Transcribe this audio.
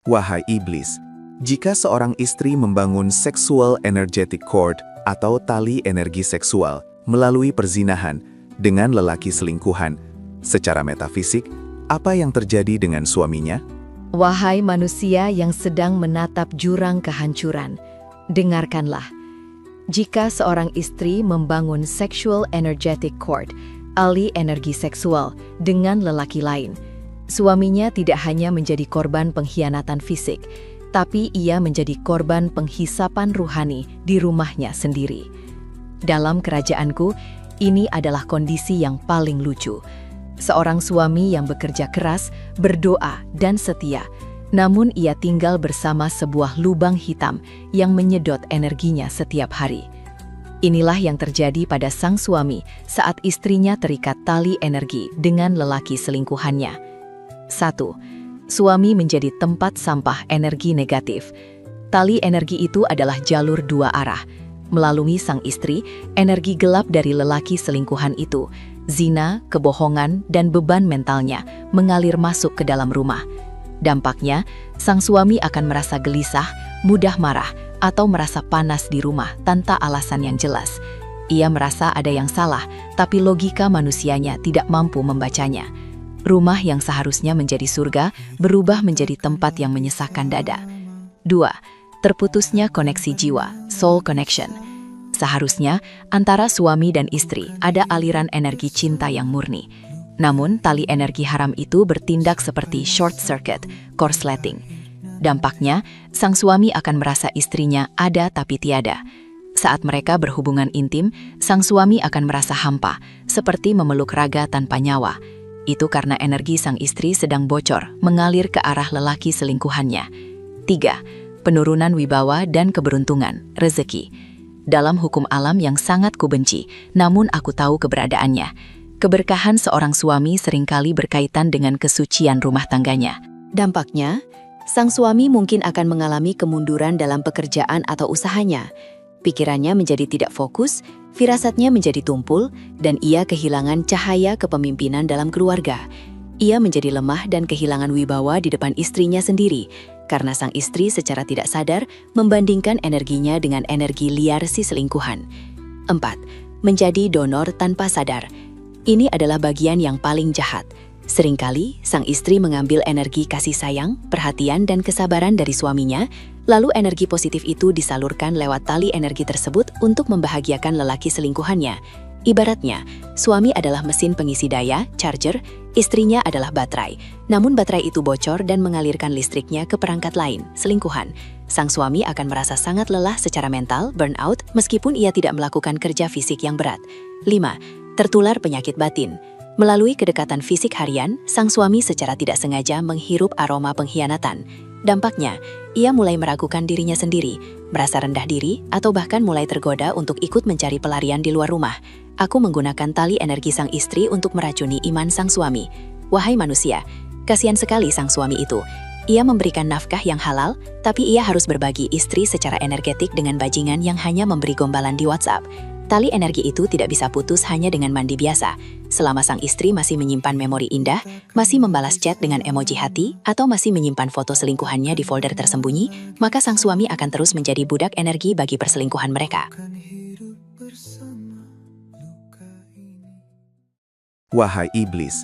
Wahai iblis, jika seorang istri membangun sexual energetic cord atau tali energi seksual melalui perzinahan dengan lelaki selingkuhan, secara metafisik, apa yang terjadi dengan suaminya? Wahai manusia yang sedang menatap jurang kehancuran, dengarkanlah. Jika seorang istri membangun sexual energetic cord, tali energi seksual, dengan lelaki lain, suaminya tidak hanya menjadi korban pengkhianatan fisik, tapi ia menjadi korban penghisapan ruhani di rumahnya sendiri. Dalam kerajaanku, ini adalah kondisi yang paling lucu. Seorang suami yang bekerja keras, berdoa, dan setia, namun ia tinggal bersama sebuah lubang hitam yang menyedot energinya setiap hari. Inilah yang terjadi pada sang suami saat istrinya terikat tali energi dengan lelaki selingkuhannya. 1. Suami menjadi tempat sampah energi negatif. Tali energi itu adalah jalur dua arah. Melalui sang istri, energi gelap dari lelaki selingkuhan itu, zina, kebohongan, dan beban mentalnya mengalir masuk ke dalam rumah. Dampaknya, sang suami akan merasa gelisah, mudah marah, atau merasa panas di rumah tanpa alasan yang jelas. Ia merasa ada yang salah, tapi logika manusianya tidak mampu membacanya. Rumah yang seharusnya menjadi surga berubah menjadi tempat yang menyesakkan dada. 2. Terputusnya koneksi jiwa, soul connection. Seharusnya, antara suami dan istri ada aliran energi cinta yang murni. Namun, tali energi haram itu bertindak seperti short circuit, korsleting. Dampaknya, sang suami akan merasa istrinya ada tapi tiada. Saat mereka berhubungan intim, sang suami akan merasa hampa, seperti memeluk raga tanpa nyawa. Itu karena energi sang istri sedang bocor, mengalir ke arah lelaki selingkuhannya. 3. Penurunan wibawa dan keberuntungan, rezeki. Dalam hukum alam yang sangat kubenci, namun aku tahu keberadaannya. Keberkahan seorang suami seringkali berkaitan dengan kesucian rumah tangganya. Dampaknya, sang suami mungkin akan mengalami kemunduran dalam pekerjaan atau usahanya. Pikirannya menjadi tidak fokus, firasatnya menjadi tumpul, dan ia kehilangan cahaya kepemimpinan dalam keluarga. Ia menjadi lemah dan kehilangan wibawa di depan istrinya sendiri, karena sang istri secara tidak sadar membandingkan energinya dengan energi liar si selingkuhan. 4. Menjadi donor tanpa sadar. Ini adalah bagian yang paling jahat. Seringkali, sang istri mengambil energi kasih sayang, perhatian, dan kesabaran dari suaminya, lalu energi positif itu disalurkan lewat tali energi tersebut untuk membahagiakan lelaki selingkuhannya. Ibaratnya, suami adalah mesin pengisi daya, charger, istrinya adalah baterai. Namun baterai itu bocor dan mengalirkan listriknya ke perangkat lain, selingkuhan. Sang suami akan merasa sangat lelah secara mental, burnout, meskipun ia tidak melakukan kerja fisik yang berat. 5. Tertular penyakit batin. Melalui kedekatan fisik harian, sang suami secara tidak sengaja menghirup aroma pengkhianatan. Dampaknya, ia mulai meragukan dirinya sendiri, merasa rendah diri, atau bahkan mulai tergoda untuk ikut mencari pelarian di luar rumah. Aku menggunakan tali energi sang istri untuk meracuni iman sang suami. Wahai manusia, kasihan sekali sang suami itu. Ia memberikan nafkah yang halal, tapi ia harus berbagi istri secara energetik dengan bajingan yang hanya memberi gombalan di WhatsApp. Tali energi itu tidak bisa putus hanya dengan mandi biasa. Selama sang istri masih menyimpan memori indah, masih membalas chat dengan emoji hati, atau masih menyimpan foto selingkuhannya di folder tersembunyi, maka sang suami akan terus menjadi budak energi bagi perselingkuhan mereka. Wahai iblis,